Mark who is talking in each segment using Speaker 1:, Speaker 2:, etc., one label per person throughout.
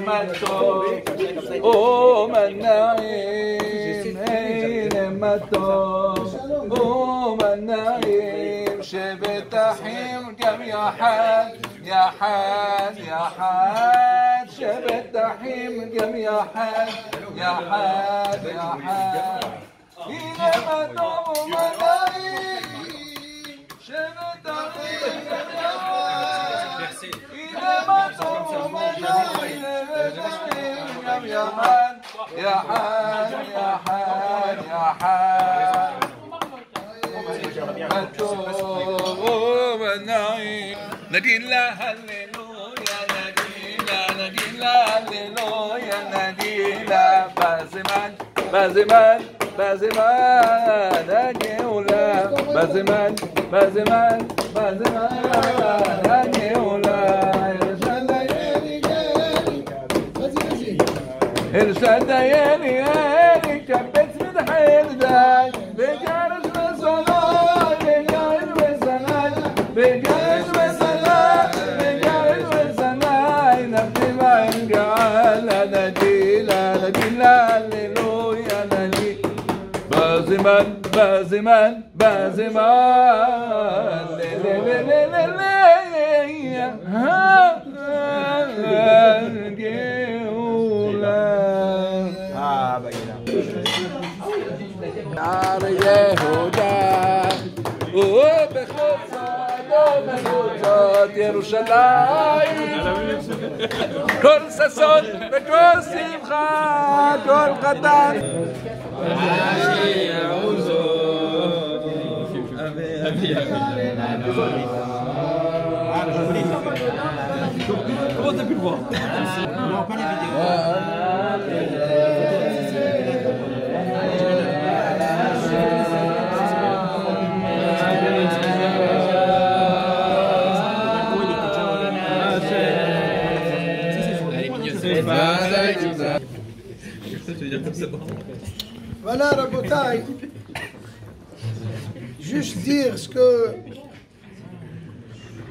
Speaker 1: מתוק ומנעים הנה מתוק ומנעים שבט אחים גם יחד יחד יחד שבט אחים גם יחד יחד יחד הנה מתוק ומנעים שבט אחים גם יחד הנה מתוק ומנעים שבט אחים גם יחד יחד יחד יחד נגילה הללויה נגילה נגילה הללויה נגילה בזמן בזמן בזמן הגאולה בזמן בזמן בזמן הגאולה הרשד ירי ירי קבץ מדחל די וגרש וסלאי וגרש וסלאי וגרש וסלאי וגרש וסלאי נפתי בהם גאלה נגילה נגילה הללויה נגילה בזמן בזמן בזמן נער יהודה ובחוצות ירושלים כל ששון וכל שמחה כל חתן
Speaker 2: Comment t'as pu le voir? Non, pas les
Speaker 3: Voilà, Rabotai, juste dire ce que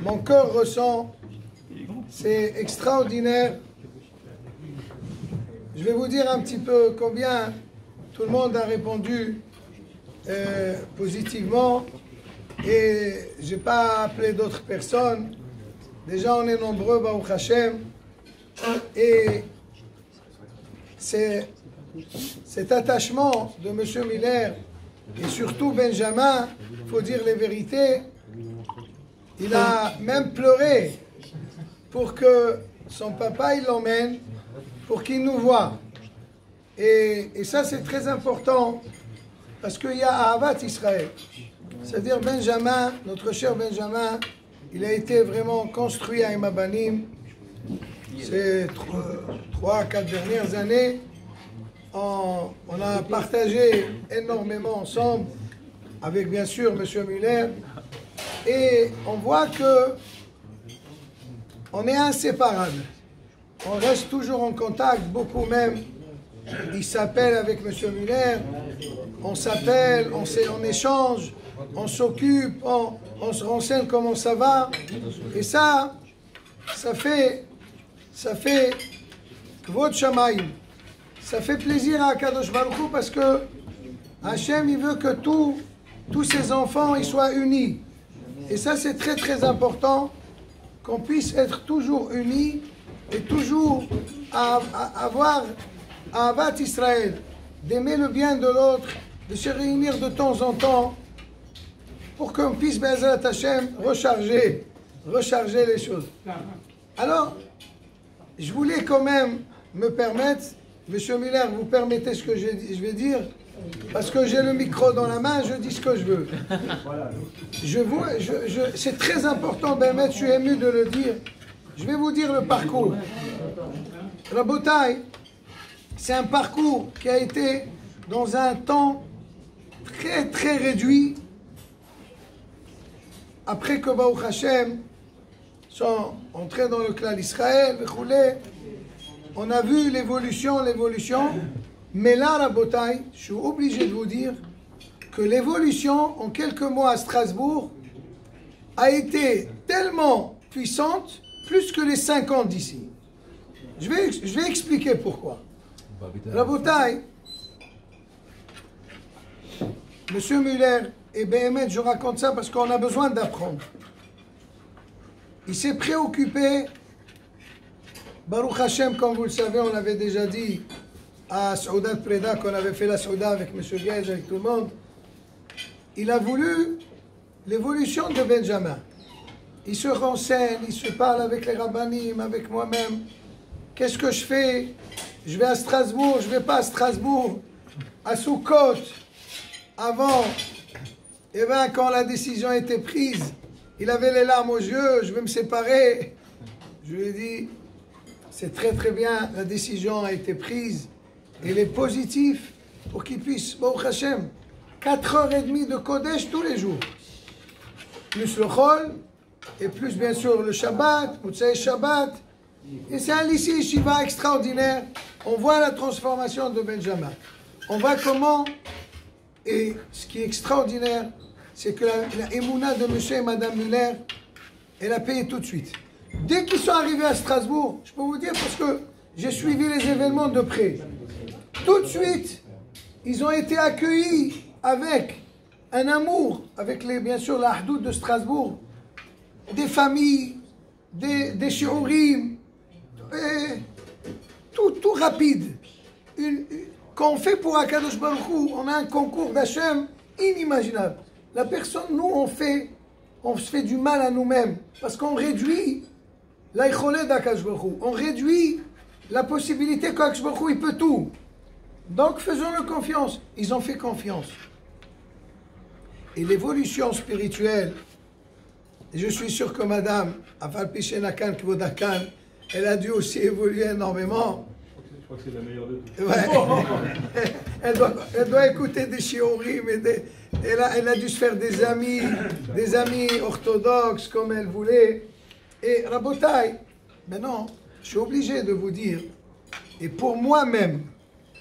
Speaker 3: mon cœur ressent, c'est extraordinaire. Je vais vous dire un petit peu combien tout le monde a répondu positivement et je n'ai pas appelé d'autres personnes. Déjà, on est nombreux, Baruch Hashem, et cet attachement de M. Miller et surtout Benjamin, il faut dire les vérités, il a même pleuré pour que son papa il l'emmène, pour qu'il nous voie. Et ça c'est très important parce qu'il y a Ahavat Israël. C'est-à-dire Benjamin, notre cher Benjamin, il a été vraiment construit à Imabanim. Ces 3-4 dernières années, on a partagé énormément ensemble, avec bien sûr M. Muller, et on voit que on est inséparables. On reste toujours en contact, beaucoup même. Il s'appelle avec M. Muller, on s'appelle, on échange, on s'occupe, on se renseigne comment ça va. Et ça fait Kvod Shamayim. Ça fait plaisir à Kadosh Baruch Hu parce que Hachem, il veut que tous ses enfants ils soient unis. Et ça, c'est très très important qu'on puisse être toujours unis et toujours avoir Ahavat Israël, d'aimer le bien de l'autre, de se réunir de temps en temps pour qu'on puisse, Be'ezrat Hashem, recharger les choses. Alors, je voulais quand même me permettre, Monsieur Muller, vous permettez ce que je vais dire, parce que j'ai le micro dans la main, je dis ce que je veux. C'est très important, Bémet, je suis ému de le dire. Je vais vous dire le parcours. Rabotai, c'est un parcours qui a été dans un temps très très réduit. Après que Baruch Hashem sont entrés dans le clan d'Israël, on a vu l'évolution, mais là, Rabotai, je suis obligé de vous dire que l'évolution en quelques mois à Strasbourg a été tellement puissante, plus que les 5 ans d'ici. Je vais expliquer pourquoi. Rabotai, Monsieur Muller et Béhémet, je raconte ça parce qu'on a besoin d'apprendre. Il s'est préoccupé, Baruch Hashem, comme vous le savez, on l'avait déjà dit à Saouda Preda, qu'on avait fait la Saouda avec M. Gage, avec tout le monde. Il a voulu l'évolution de Benjamin. Il se renseigne, il se parle avec les rabbinim, avec moi-même. Qu'est-ce que je fais? Je vais à Strasbourg, je ne vais pas à Strasbourg, à Soukot. Avant, et bien quand la décision a été prise, il avait les larmes aux yeux, je vais me séparer. Je lui ai dit, c'est très très bien, la décision a été prise. Il est positif pour qu'il puisse, Baruch Hashem, 4h30 de Kodesh tous les jours. Plus le Chol, et plus bien sûr le Shabbat, Moutsaï Shabbat. Et c'est un lycée Shiva extraordinaire. On voit la transformation de Benjamin. On voit comment, et ce qui est extraordinaire, c'est que la émouna de monsieur et madame Muller, elle a payé tout de suite. Dès qu'ils sont arrivés à Strasbourg, je peux vous dire parce que j'ai suivi les événements de près, tout de suite, ils ont été accueillis avec un amour, avec bien sûr la Ahdoud de Strasbourg, des familles, des shiurim, tout rapide. Quand on fait pour Akadosh Baruch Hu, on a un concours d'Hachem inimaginable. La personne, nous, on se fait du mal à nous-mêmes parce qu'on réduit l'aïcholé d'Akadosh Baruch Hu. On réduit la possibilité qu'Akadosh Baruch Hu, il peut tout. Donc, faisons-le confiance. Ils ont fait confiance. Et l'évolution spirituelle, et je suis sûr que madame, Afal Pishenakan Kvodakan, elle a dû aussi évoluer énormément.
Speaker 4: Je crois que c'est la meilleure de tous.
Speaker 3: Ouais. Elle doit écouter des shiurim et elle a dû se faire des amis orthodoxes comme elle voulait. Et Rabotai, maintenant, je suis obligé de vous dire, et pour moi-même,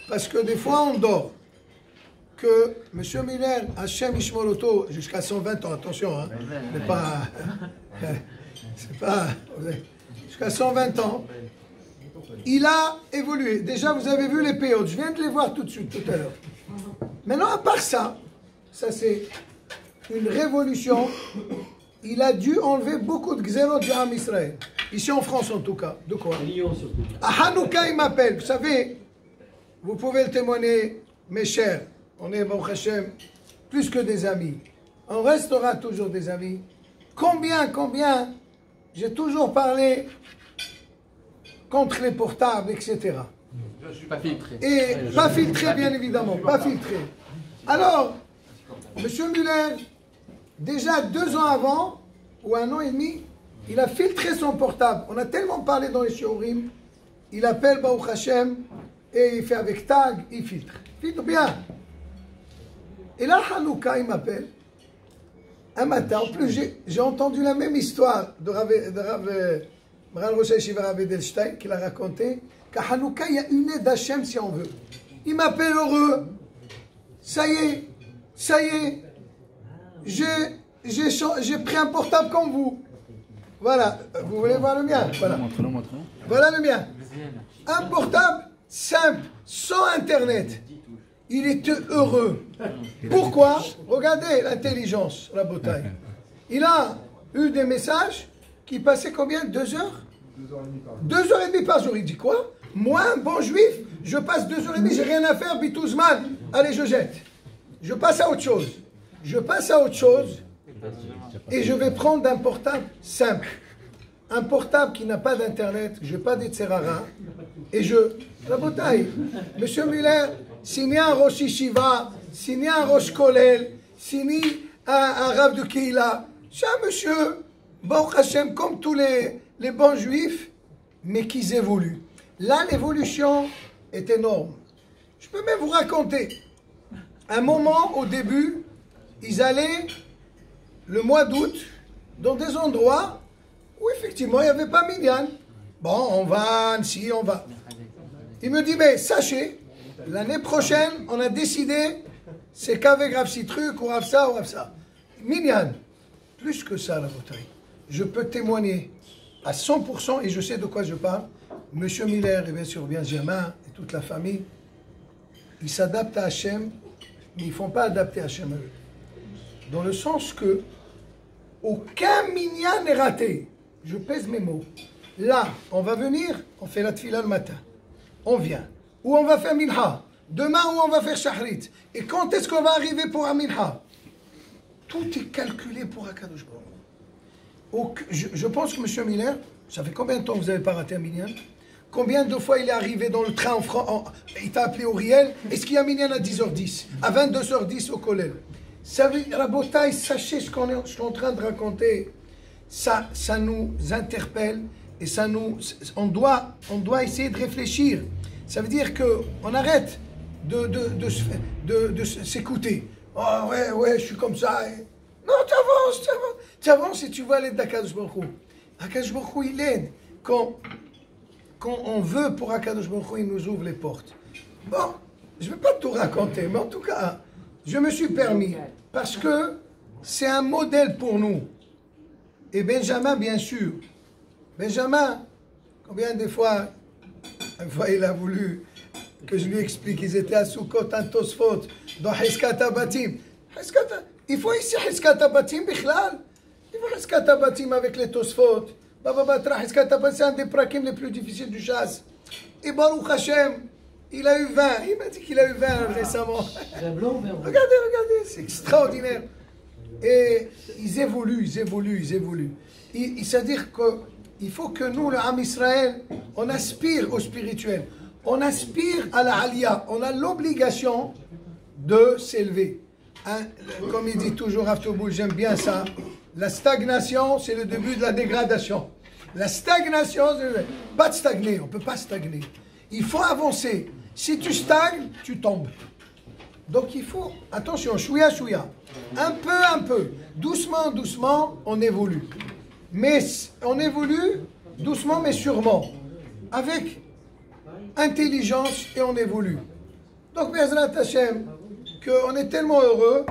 Speaker 3: parce que des fois on dort, que M. Miller, Hachem Ishmoroto, jusqu'à 120 ans, attention, hein, c'est pas, jusqu'à 120 ans, il a évolué. Déjà, vous avez vu les périodes, je viens de les voir tout de suite, tout à l'heure. Maintenant, à part ça, ça c'est une révolution, il a dû enlever beaucoup de xéros du Ham Israël. Ici en France en tout cas. De quoi? À Hanouka, il m'appelle. Vous savez, vous pouvez le témoigner, mes chers. On est, Baruch Hashem, plus que des amis. On restera toujours des amis. Combien, j'ai toujours parlé contre les portables, etc.
Speaker 5: Je ne suis pas filtré.
Speaker 3: Et pas filtré, bien évidemment, pas filtré. Alors, M. Muller, déjà 2 ans avant, ou 1 an et demi, il a filtré son portable. On a tellement parlé dans les shiurim, il appelle Baruch Hashem, et il fait avec tag, il filtre. Filtre bien. Et là, Hanouka, il m'appelle. Un matin, en plus, j'ai entendu la même histoire de Maran Rosh Hashiva Rav Edelstein, qu'il a raconté, qu'à Hanouka, il y a une aide d'Hachem, si on veut. Il m'appelle heureux. Ça y est, j'ai pris un portable comme vous. Voilà, vous voulez voir le mien? Voilà. Voilà le mien. Un portable simple, sans Internet. Il était heureux. Pourquoi? Regardez l'intelligence, la beauté. Il a eu des messages qui passaient combien? 2 heures? 2h30 par jour. Il dit quoi? Moi, un bon juif, je passe 2h30, j'ai rien à faire, Bitouzman. Allez, je jette. Je passe à autre chose. Et je vais prendre un portable simple. Un portable qui n'a pas d'internet, je n'ai pas d'Etserara. Et la bataille. Monsieur Muller, signé un Rosh Yeshiva, signé un Rosh Kolel, signé un Rav de Keila. C'est un monsieur, Baruch Hashem, comme tous les bons juifs, mais qui évoluent. Là, l'évolution est énorme. Je peux même vous raconter. Un moment, au début, ils allaient, le mois d'août, dans des endroits où effectivement il n'y avait pas Minyan. Bon, on va, si on va. Il me dit, mais sachez, l'année prochaine, on a décidé, c'est qu'avec Rav Citruk ou Rav ça ou Rav ça. Minyan. Plus que ça, la bataille. Je peux témoigner à 100%, et je sais de quoi je parle, Monsieur Miller et bien sûr Benjamin et toute la famille, ils s'adaptent à Hachem, mais ils ne font pas adapter Hachem à eux. Dans le sens que aucun minyan n'est raté. Je pèse mes mots. Là, on va venir, on fait la tfila le matin. On vient. Ou on va faire minha. Demain, où on va faire shahrit. Et quand est-ce qu'on va arriver pour un minha? Tout est calculé pour Akadosh Baruch Hu. Je pense que M. Miller, ça fait combien de temps que vous n'avez pas raté un minyan? Combien de fois il est arrivé dans le train en France? Il t'a appelé Auriel. Est-ce qu'il y a un minyan à 10h10? À 22h10 au collège? Ça veut dire, Rabotai, sachez ce qu'on est en train de raconter. Ça nous interpelle et on doit essayer de réfléchir. Ça veut dire qu'on arrête de s'écouter. Oh ouais, je suis comme ça. Non, tu avances et tu vas l'aide d'Akadosh Baruch Hu. Akadosh Baruch Hu, il aide. Quand on veut pour Akadosh Baruch Hu, il nous ouvre les portes. Bon, je ne vais pas tout raconter, mais en tout cas, je me suis permis, parce que c'est un modèle pour nous. Et Benjamin, bien sûr. Benjamin, combien de fois, une fois il a voulu que je lui explique, ils étaient à Soukot, un Tosfot, dans Hiskat Abatim. Il faut ici Hiskat Abatim, Bichlal. Il faut Hiskat Abatim avec les Tosfot. Baba Batra, Hiskat Abatim, c'est un des prakim les plus difficiles du chasse. Et Baruch Hashem, il a eu 20. Il m'a dit qu'il a eu 20 récemment. Regardez, c'est extraordinaire. Et ils évoluent. C'est-à-dire qu'il faut que nous, le Ham Israël, on aspire au spirituel. On aspire à la Aliyah. On a l'obligation de s'élever. Hein, comme il dit toujours Avtoboul, j'aime bien ça. La stagnation, c'est le début de la dégradation. La stagnation, pas de stagner. On ne peut pas stagner. Il faut avancer. Si tu stagnes, tu tombes. Donc il faut, attention, chouïa, un peu, doucement, on évolue. Mais on évolue doucement, mais sûrement, avec intelligence et on évolue. Donc, Bezrat Hashem, qu'on est tellement heureux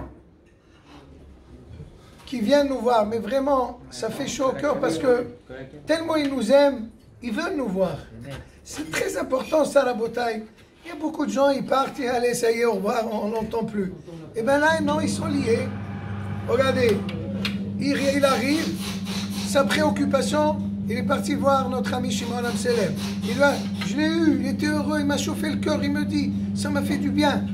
Speaker 3: qu'ils viennent nous voir. Mais vraiment, ça fait chaud au cœur parce que tellement ils nous aiment, ils veulent nous voir. C'est très important ça, la bataille. Il y a beaucoup de gens, ils partent et allez, ça y est, au revoir, on n'entend plus. Et bien là, non, ils sont liés. Regardez, il arrive, sa préoccupation, il est parti voir notre ami Shimon Amselem. Je l'ai eu, il était heureux, il m'a chauffé le cœur, il me dit, ça m'a fait du bien.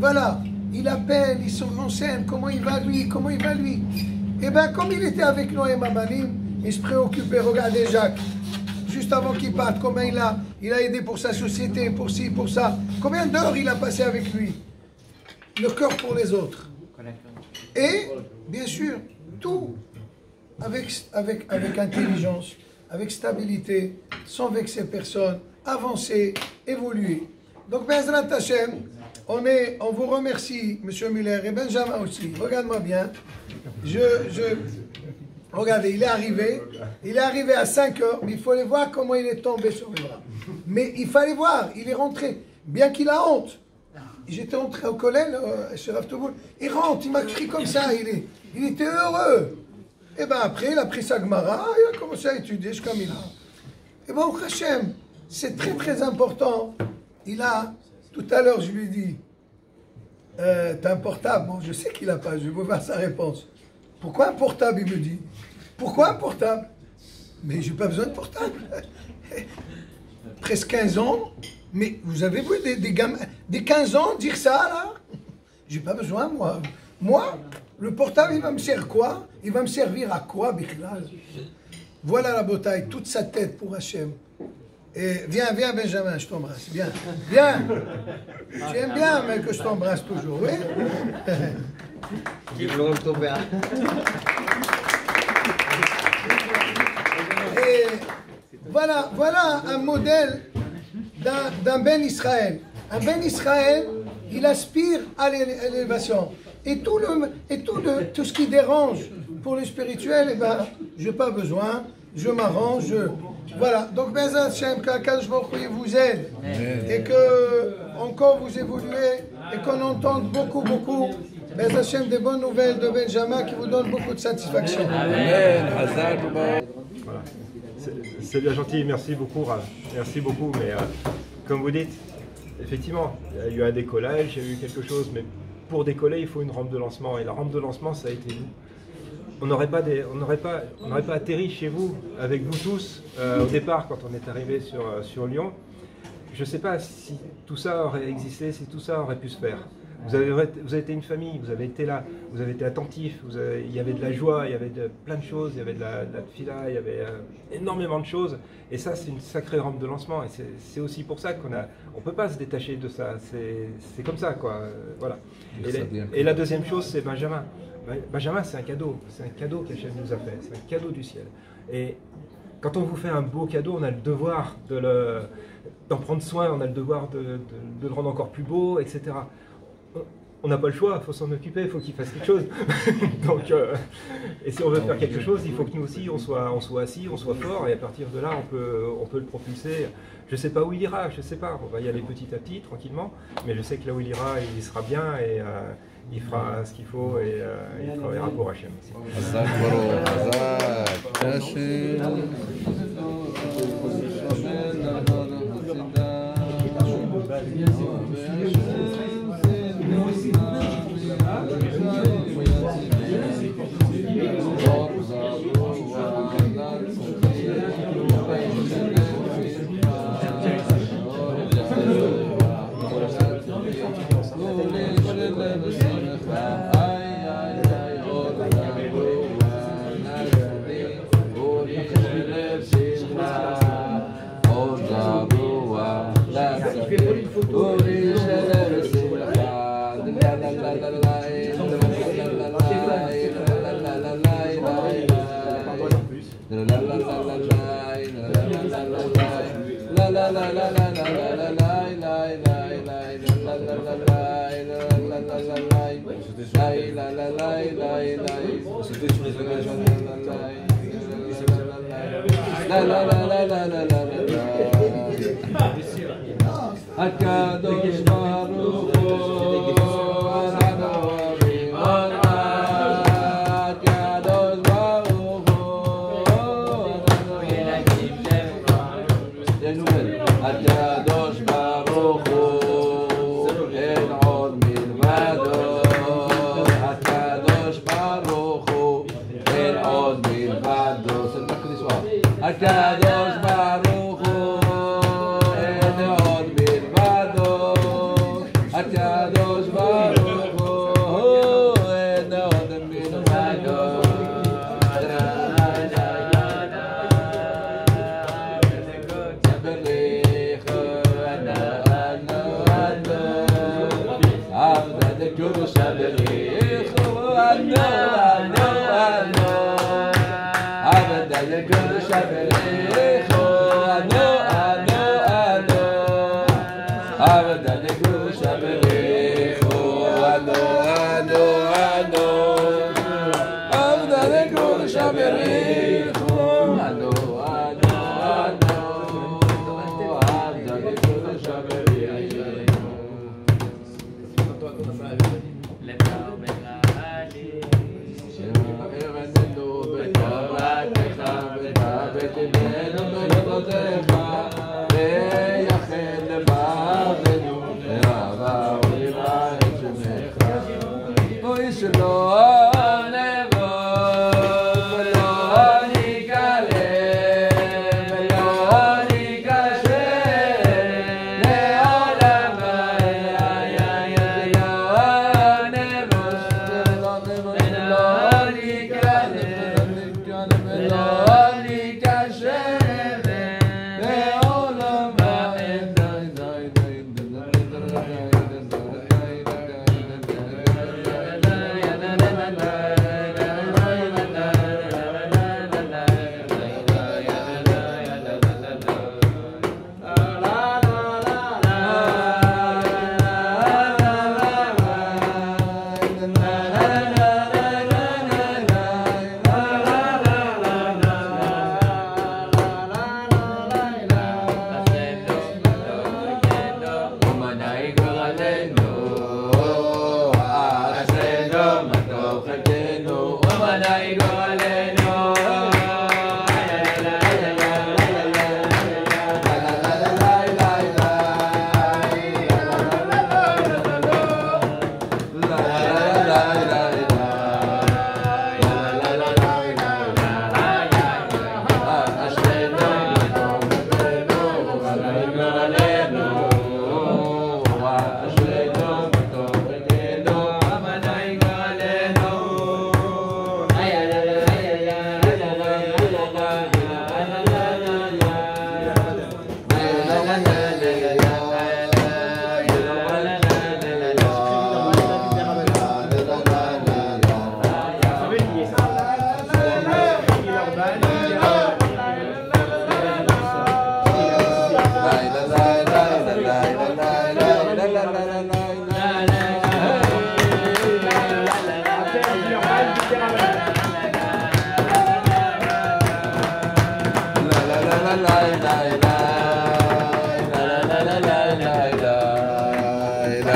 Speaker 3: Voilà, il appelle, il se renseigne, comment il va lui. Et bien, comme il était avec nous et Mabanim, il se préoccupait. Regardez Jacques. Juste avant qu'il parte, combien il a aidé pour sa société, pour ci, pour ça. Combien d'heures il a passé avec lui? Le cœur pour les autres. Et, bien sûr, tout avec intelligence, avec stabilité, sans vexer personne, avancer, évoluer. Donc, Bezrat Hashem, on vous remercie, M. Muller et Benjamin aussi. Regarde-moi bien. Regardez, il est arrivé à 5 heures, mais il fallait voir comment il est tombé sur les bras. Mais il fallait voir, il est rentré, bien qu'il a honte. J'étais entré au collège, chez Rav Touboul, il rentre, il m'a pris comme ça, il était heureux. Et bien après, il a pris sa Gemara, il a commencé à étudier comme il a. Et bien, au Hachem, c'est très très important. Tout à l'heure, je lui ai dit, t'as un portable? Bon, je sais qu'il n'a pas, je vais voir sa réponse. Pourquoi un portable, il me dit? Pourquoi un portable? Mais je n'ai pas besoin de portable. Presque 15 ans, mais vous avez vu des gamins, des 15 ans dire ça, là? J'ai pas besoin, moi. Moi, le portable, il va me servir quoi? Il va me servir à quoi, Bichlal? Voilà la bataille, toute sa tête pour Hachem. Et viens, Benjamin, je t'embrasse. Viens. Tu aimes bien, mais que je t'embrasse toujours, oui? Et voilà un modèle d'un Ben Israël. Un Ben Israël, il aspire à l'élévation. Et tout ce qui dérange pour le spirituel, eh ben, je n'ai pas besoin, je m'arrange. Voilà. Donc, Bezrat Hashem, qu'Akadosh Baruch Hu vous aide. Et que encore vous évoluez et qu'on entende beaucoup. Bezrat Hashem, des bonnes nouvelles de Benjamin qui vous donnent beaucoup de satisfaction.
Speaker 1: Amen.
Speaker 6: C'est bien gentil, merci beaucoup Rav. Merci beaucoup, mais comme vous dites, effectivement, il y a eu un décollage, il y a eu quelque chose, mais pour décoller, il faut une rampe de lancement. Et la rampe de lancement, ça a été nous. On n'aurait pas atterri chez vous, avec vous tous, au départ, quand on est arrivé sur Lyon. Je ne sais pas si tout ça aurait existé, si tout ça aurait pu se faire. Vous avez été une famille, vous avez été là, vous avez été attentifs, il y avait de la joie, il y avait plein de choses, il y avait de la tfila, il y avait énormément de choses. Et ça, c'est une sacrée rampe de lancement. Et c'est aussi pour ça qu'on ne peut pas se détacher de ça. C'est comme ça, quoi. Voilà. Et la deuxième chose, c'est Benjamin. Benjamin, c'est un cadeau qu'Hachem nous a fait. C'est un cadeau du ciel. Et quand on vous fait un beau cadeau, on a le devoir d'en prendre soin, on a le devoir de le rendre encore plus beau, etc. On n'a pas le choix, il faut s'en occuper, il faut qu'il fasse quelque chose. Donc, et si on veut faire quelque chose, il faut que nous aussi on soit assis, on soit fort, et à partir de là, on peut le propulser. Je ne sais pas où il ira, je ne sais pas. On va y aller petit à petit, tranquillement, mais je sais que là où il ira, il sera bien et il fera ce qu'il faut et il travaillera pour Hachem.
Speaker 1: Hakadosh Baruch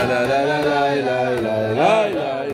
Speaker 1: la la la